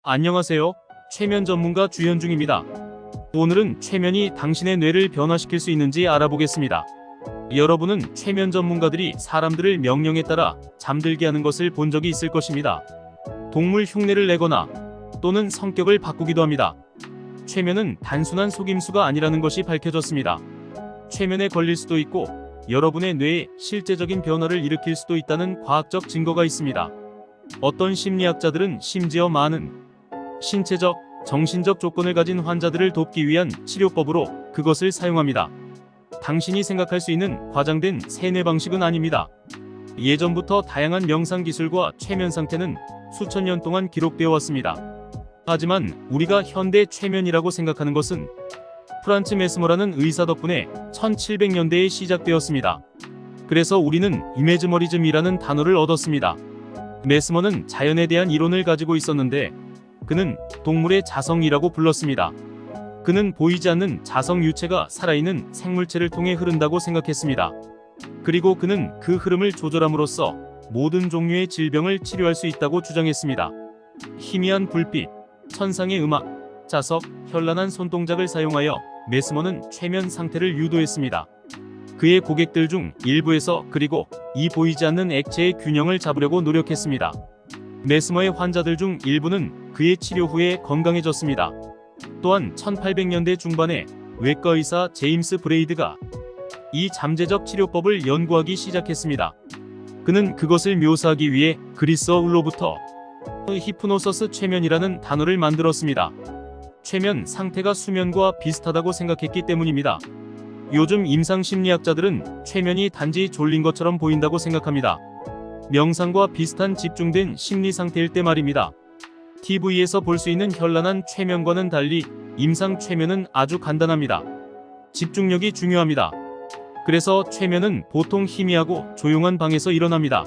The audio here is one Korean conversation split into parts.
안녕하세요. 최면 전문가 주현중입니다. 오늘은 최면이 당신의 뇌를 변화시킬 수 있는지 알아보겠습니다. 여러분은 최면 전문가들이 사람들을 명령에 따라 잠들게 하는 것을 본 적이 있을 것입니다. 동물 흉내를 내거나 또는 성격을 바꾸기도 합니다. 최면은 단순한 속임수가 아니라는 것이 밝혀졌습니다. 최면에 걸릴 수도 있고 여러분의 뇌에 실제적인 변화를 일으킬 수도 있다는 과학적 증거가 있습니다. 어떤 심리학자들은 심지어 많은 신체적, 정신적 조건을 가진 환자들을 돕기 위한 치료법으로 그것을 사용합니다. 당신이 생각할 수 있는 과장된 세뇌 방식은 아닙니다. 예전부터 다양한 명상 기술과 최면 상태는 수천 년 동안 기록되어 왔습니다. 하지만 우리가 현대 최면이라고 생각하는 것은 프란츠 메스머라는 의사 덕분에 1700년대에 시작되었습니다. 그래서 우리는 이메즈머리즘이라는 단어를 얻었습니다. 메스머는 자연에 대한 이론을 가지고 있었는데 그는 동물의 자성이라고 불렀습니다. 그는 보이지 않는 자성 유체가 살아있는 생물체를 통해 흐른다고 생각했습니다. 그리고 그는 그 흐름을 조절함으로써 모든 종류의 질병을 치료할 수 있다고 주장했습니다. 희미한 불빛, 천상의 음악, 자석, 현란한 손동작을 사용하여 메스머는 최면 상태를 유도했습니다. 그의 고객들 중 일부에서 그리고 이 보이지 않는 액체의 균형을 잡으려고 노력했습니다. 메스머의 환자들 중 일부는 그의 치료 후에 건강해졌습니다. 또한 1800년대 중반에 외과 의사 제임스 브레이드가 이 잠재적 치료법을 연구하기 시작했습니다. 그는 그것을 묘사하기 위해 그리스어로부터 히프노서스 최면이라는 단어를 만들었습니다. 최면 상태가 수면과 비슷하다고 생각했기 때문입니다. 요즘 임상심리학자들은 최면이 단지 졸린 것처럼 보인다고 생각합니다. 명상과 비슷한 집중된 심리 상태일 때 말입니다. TV에서 볼 수 있는 현란한 최면과는 달리 임상 최면은 아주 간단합니다. 집중력이 중요합니다. 그래서 최면은 보통 희미하고 조용한 방에서 일어납니다.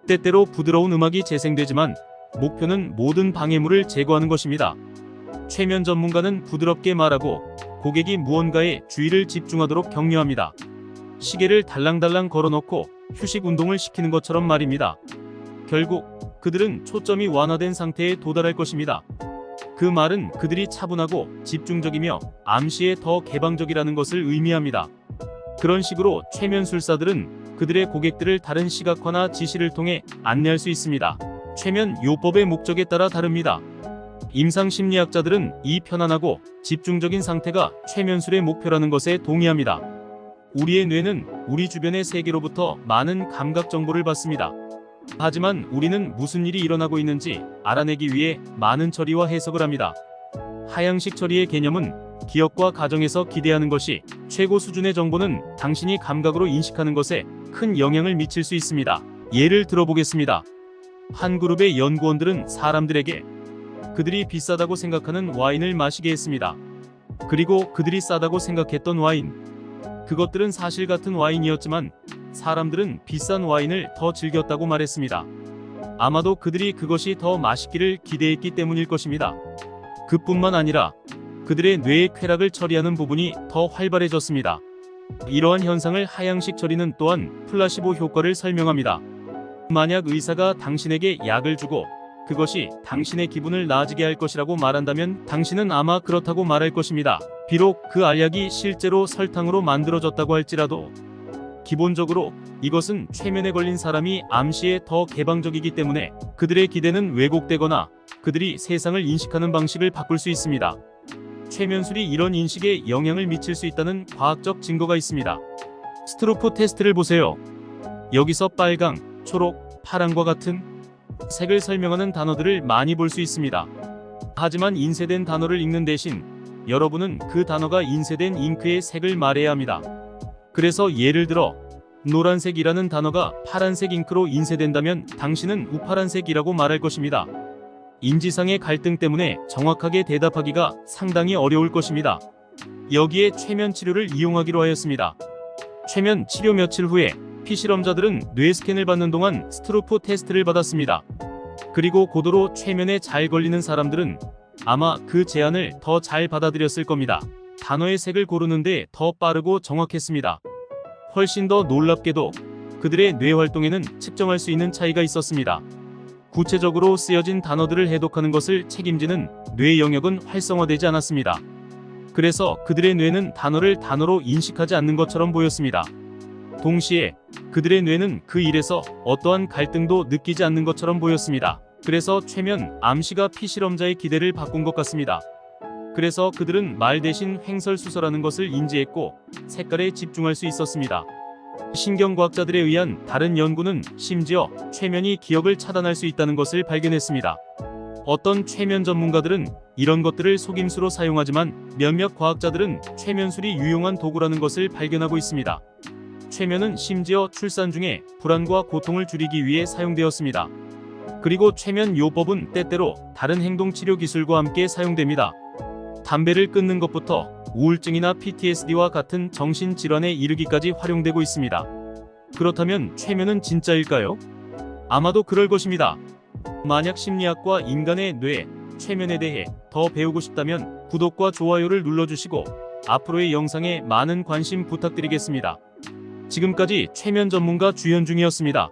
때때로 부드러운 음악이 재생되지만 목표는 모든 방해물을 제거하는 것입니다. 최면 전문가는 부드럽게 말하고 고객이 무언가에 주의를 집중하도록 격려합니다. 시계를 달랑달랑 걸어놓고 휴식 운동을 시키는 것처럼 말입니다. 결국 그들은 초점이 완화된 상태에 도달할 것입니다. 그 말은 그들이 차분하고 집중적이며 암시에 더 개방적이라는 것을 의미합니다. 그런 식으로 최면술사들은 그들의 고객들을 다른 시각화나 지시를 통해 안내할 수 있습니다. 최면 요법의 목적에 따라 다릅니다. 임상심리학자들은 이 편안하고 집중적인 상태가 최면술의 목표라는 것에 동의합니다. 우리의 뇌는 우리 주변의 세계로부터 많은 감각 정보를 받습니다. 하지만 우리는 무슨 일이 일어나고 있는지 알아내기 위해 많은 처리와 해석을 합니다. 하향식 처리의 개념은 기억과 가정에서 기대하는 것이 최고 수준의 정보는 당신이 감각으로 인식하는 것에 큰 영향을 미칠 수 있습니다. 예를 들어보겠습니다. 한 그룹의 연구원들은 사람들에게 그들이 비싸다고 생각하는 와인을 마시게 했습니다. 그리고 그들이 싸다고 생각했던 와인, 그것들은 사실 같은 와인이었지만 사람들은 비싼 와인을 더 즐겼다고 말했습니다. 아마도 그들이 그것이 더 맛있기를 기대했기 때문일 것입니다. 그뿐만 아니라 그들의 뇌의 쾌락을 처리하는 부분이 더 활발해졌습니다. 이러한 현상을 하향식 처리는 또한 플라시보 효과를 설명합니다. 만약 의사가 당신에게 약을 주고 그것이 당신의 기분을 나아지게 할 것이라고 말한다면 당신은 아마 그렇다고 말할 것입니다. 비록 그 알약이 실제로 설탕으로 만들어졌다고 할지라도 기본적으로 이것은 최면에 걸린 사람이 암시에 더 개방적이기 때문에 그들의 기대는 왜곡되거나 그들이 세상을 인식하는 방식을 바꿀 수 있습니다. 최면술이 이런 인식에 영향을 미칠 수 있다는 과학적 증거가 있습니다. 스트로프 테스트를 보세요. 여기서 빨강, 초록, 파랑과 같은 색을 설명하는 단어들을 많이 볼 수 있습니다. 하지만 인쇄된 단어를 읽는 대신 여러분은 그 단어가 인쇄된 잉크의 색을 말해야 합니다. 그래서 예를 들어 노란색이라는 단어가 파란색 잉크로 인쇄된다면 당신은 우파란색이라고 말할 것입니다. 인지상의 갈등 때문에 정확하게 대답하기가 상당히 어려울 것입니다. 여기에 최면 치료를 이용하기로 하였습니다. 최면 치료 며칠 후에 피실험자들은 뇌 스캔을 받는 동안 스트로프 테스트를 받았습니다. 그리고 고도로 최면에 잘 걸리는 사람들은 아마 그 제안을 더 잘 받아들였을 겁니다. 단어의 색을 고르는데 더 빠르고 정확했습니다. 훨씬 더 놀랍게도 그들의 뇌 활동에는 측정할 수 있는 차이가 있었습니다. 구체적으로 쓰여진 단어들을 해독하는 것을 책임지는 뇌 영역은 활성화되지 않았습니다. 그래서 그들의 뇌는 단어를 단어로 인식하지 않는 것처럼 보였습니다. 동시에 그들의 뇌는 그 일에서 어떠한 갈등도 느끼지 않는 것처럼 보였습니다. 그래서 최면 암시가 피실험자의 기대를 바꾼 것 같습니다. 그래서 그들은 말 대신 횡설수설하는 것을 인지했고 색깔에 집중할 수 있었습니다. 신경과학자들에 의한 다른 연구는 심지어 최면이 기억을 차단할 수 있다는 것을 발견했습니다. 어떤 최면 전문가들은 이런 것들을 속임수로 사용하지만 몇몇 과학자들은 최면술이 유용한 도구라는 것을 발견하고 있습니다. 최면은 심지어 출산 중에 불안과 고통을 줄이기 위해 사용되었습니다. 그리고 최면 요법은 때때로 다른 행동치료 기술과 함께 사용됩니다. 담배를 끊는 것부터 우울증이나 PTSD와 같은 정신질환에 이르기까지 활용되고 있습니다. 그렇다면 최면은 진짜일까요? 아마도 그럴 것입니다. 만약 심리학과 인간의 뇌, 최면에 대해 더 배우고 싶다면 구독과 좋아요를 눌러주시고 앞으로의 영상에 많은 관심 부탁드리겠습니다. 지금까지 최면 전문가 주현중이었습니다.